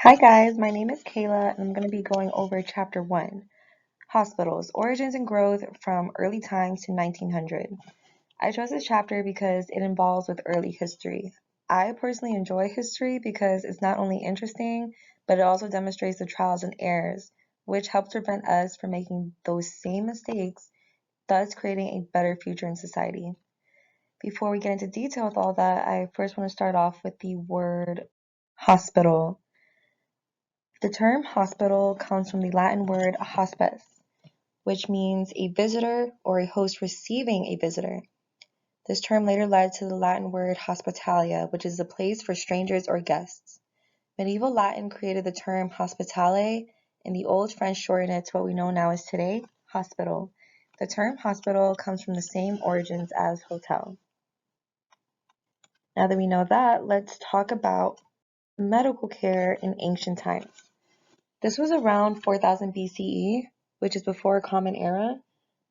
Hi guys, my name is Kayla and I'm going to be going over chapter 1, Hospitals, Origins and Growth from Early Times to 1900. I chose this chapter because it involves with early history. I personally enjoy history because it's not only interesting, but it also demonstrates the trials and errors, which helps prevent us from making those same mistakes, thus creating a better future in society. Before we get into detail with all that, I first want to start off with the word hospital. The term hospital comes from the Latin word hospes, which means a visitor or a host receiving a visitor. This term later led to the Latin word hospitalia, which is a place for strangers or guests. Medieval Latin created the term hospitale, and the Old French shortened it to what we know now as today, hospital. The term hospital comes from the same origins as hotel. Now that we know that, let's talk about medical care in ancient times. This was around 4000 BCE, which is before Common Era.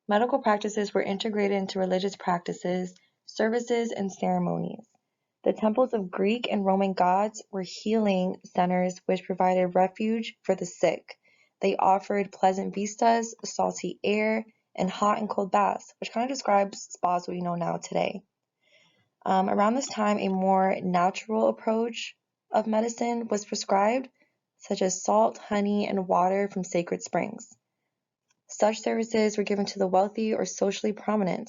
Medical practices were integrated into religious practices, services, and ceremonies. The temples of Greek and Roman gods were healing centers which provided refuge for the sick. They offered pleasant vistas, salty air, and hot and cold baths, which kind of describes spas we know now today. Around this time, a more natural approach of medicine was prescribed, such as salt, honey, and water from sacred springs. Such services were given to the wealthy or socially prominent.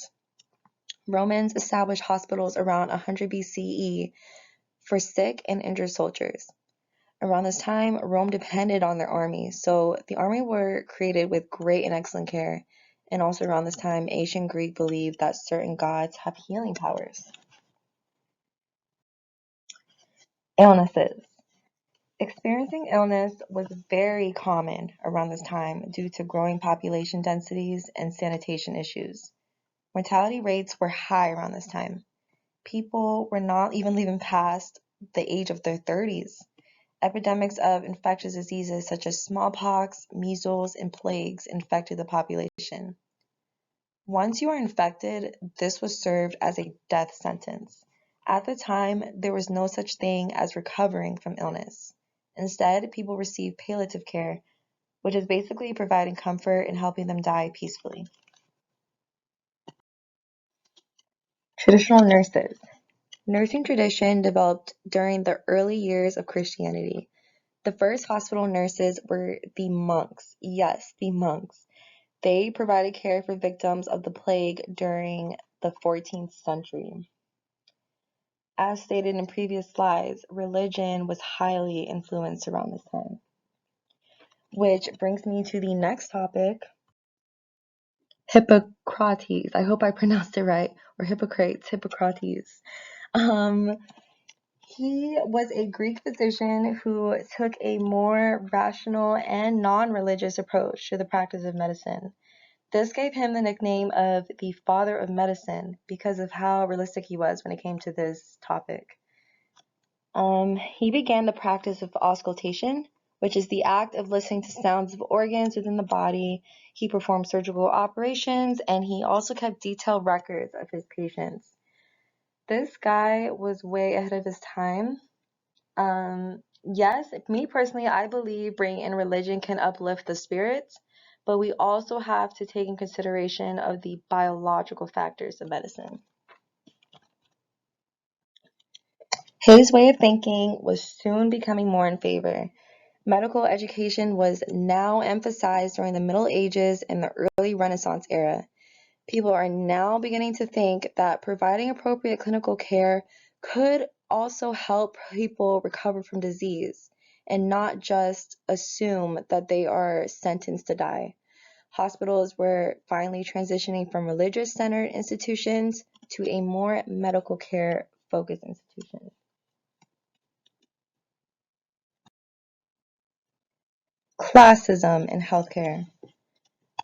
Romans established hospitals around 100 BCE for sick and injured soldiers. Around this time, Rome depended on their army, so the army were created with great and excellent care. And also around this time, ancient Greek believed that certain gods have healing powers. Illnesses. Experiencing illness was very common around this time due to growing population densities and sanitation issues. Mortality rates were high around this time. People were not even living past the age of their 30s. Epidemics of infectious diseases such as smallpox, measles, and plagues infected the population. Once you are infected, this was served as a death sentence. At the time, there was no such thing as recovering from illness. Instead, people received palliative care, which is basically providing comfort and helping them die peacefully. Traditional nurses. Nursing tradition developed during the early years of Christianity. The first hospital nurses were the monks. Yes, the monks. They provided care for victims of the plague during the 14th century. As stated in previous slides, religion was highly influenced around this time. Which brings me to the next topic, Hippocrates. I hope I pronounced it right, or Hippocrates. He was a Greek physician who took a more rational and non-religious approach to the practice of medicine. This gave him the nickname of the father of medicine because of how realistic he was when it came to this topic. He began the practice of auscultation, which is the act of listening to sounds of organs within the body. He performed surgical operations, and he also kept detailed records of his patients. This guy was way ahead of his time. Yes, me personally, I believe bringing in religion can uplift the spirits, but we also have to take in consideration of the biological factors of medicine. His way of thinking was soon becoming more in favor. Medical education was now emphasized during the Middle Ages and the early Renaissance era. People are now beginning to think that providing appropriate clinical care could also help people recover from disease and not just assume that they are sentenced to die. Hospitals were finally transitioning from religious-centered institutions to a more medical care-focused institution. Classism in healthcare.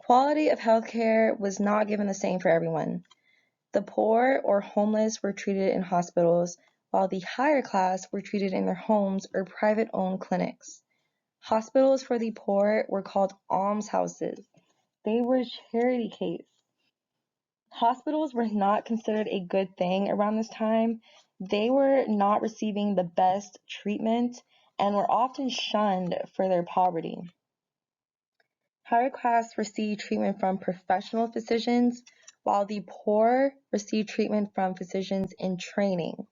Quality of healthcare was not given the same for everyone. The poor or homeless were treated in hospitals, while the higher class were treated in their homes or private-owned clinics. Hospitals for the poor were called almshouses. They were charity cases. Hospitals were not considered a good thing around this time. They were not receiving the best treatment, and were often shunned for their poverty. Higher class received treatment from professional physicians, while the poor received treatment from physicians in training.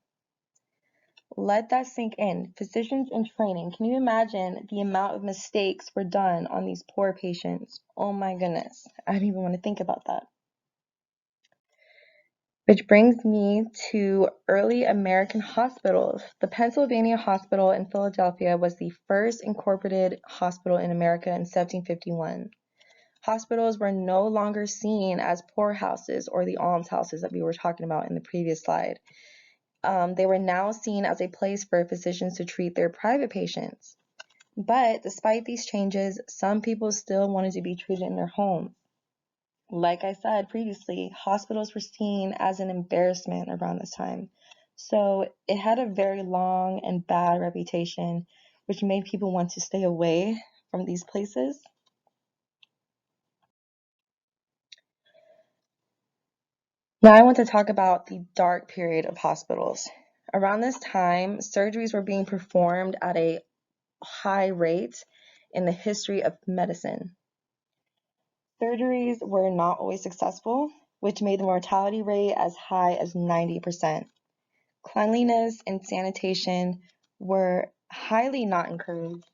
Let that sink in. Physicians in training. Can you imagine the amount of mistakes were done on these poor patients? Oh my goodness. I don't even want to think about that. Which brings me to early American hospitals. The Pennsylvania Hospital in Philadelphia was the first incorporated hospital in America in 1751. Hospitals were no longer seen as poorhouses or the almshouses that we were talking about in the previous slide. They were now seen as a place for physicians to treat their private patients. But despite these changes, some people still wanted to be treated in their home. Like I said previously, hospitals were seen as an embarrassment around this time. So it had a very long and bad reputation, which made people want to stay away from these places. Now I want to talk about the dark period of hospitals. Around this time, surgeries were being performed at a high rate in the history of medicine. Surgeries were not always successful, which made the mortality rate as high as 90%. Cleanliness and sanitation were highly not encouraged.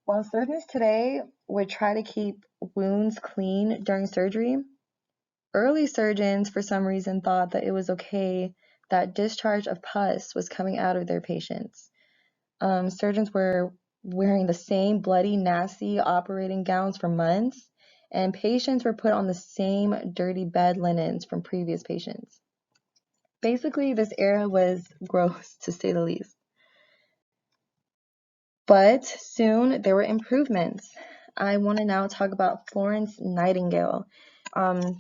While surgeons today would try to keep wounds clean during surgery, early surgeons for some reason thought that it was okay that discharge of pus was coming out of their patients. Surgeons were wearing the same bloody, nasty operating gowns for months, and patients were put on the same dirty bed linens from previous patients. Basically, this era was gross, to say the least. But soon there were improvements. I want to now talk about Florence Nightingale.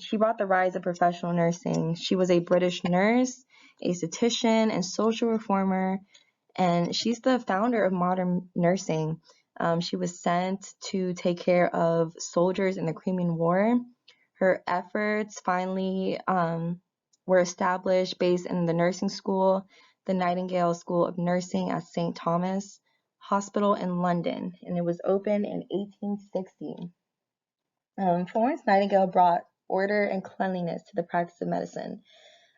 She brought the rise of professional nursing. She was a British nurse, a esthetician, and social reformer, and she's the founder of modern nursing. She was sent to take care of soldiers in the Crimean War. Her efforts finally were established based in the nursing school, the Nightingale School of Nursing at St. Thomas Hospital in London, and it was opened in 1860. Florence Nightingale brought order and cleanliness to the practice of medicine.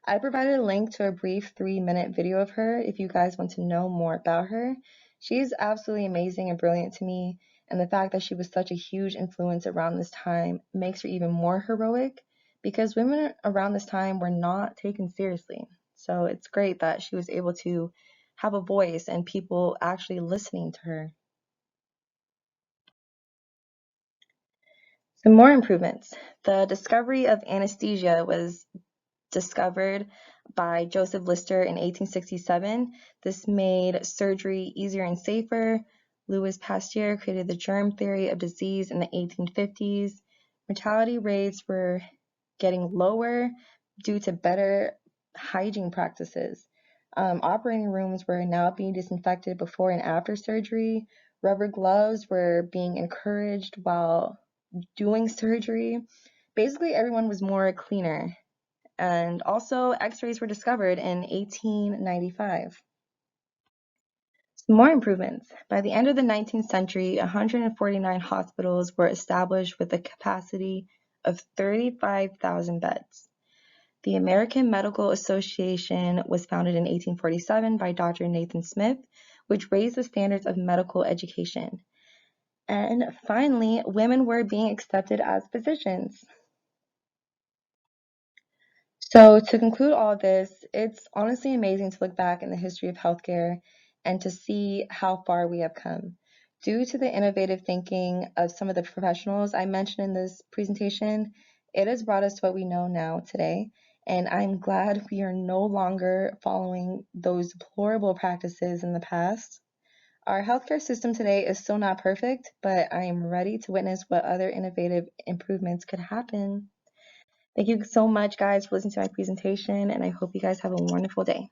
I provided a link to a brief 3-minute video of her if you guys want to know more about her. She is absolutely amazing and brilliant to me, and the fact that she was such a huge influence around this time makes her even more heroic because women around this time were not taken seriously. So it's great that she was able to have a voice and people actually listening to her. Some more improvements. The discovery of anesthesia was discovered by Joseph Lister in 1867. This made surgery easier and safer. Louis Pasteur created the germ theory of disease in the 1850s. Mortality rates were getting lower due to better hygiene practices. Operating rooms were now being disinfected before and after surgery. Rubber gloves were being encouraged while doing surgery. Basically, everyone was more cleaner. And also, x-rays were discovered in 1895. Some more improvements. By the end of the 19th century, 149 hospitals were established with a capacity of 35,000 beds. The American Medical Association was founded in 1847 by Dr. Nathan Smith, which raised the standards of medical education. And finally, women were being accepted as physicians. So to conclude all of this, it's honestly amazing to look back in the history of healthcare and to see how far we have come. Due to the innovative thinking of some of the professionals I mentioned in this presentation, it has brought us to what we know now today, and I'm glad we are no longer following those deplorable practices in the past. Our healthcare system today is still not perfect, but I am ready to witness what other innovative improvements could happen. Thank you so much, guys, for listening to my presentation, and I hope you guys have a wonderful day.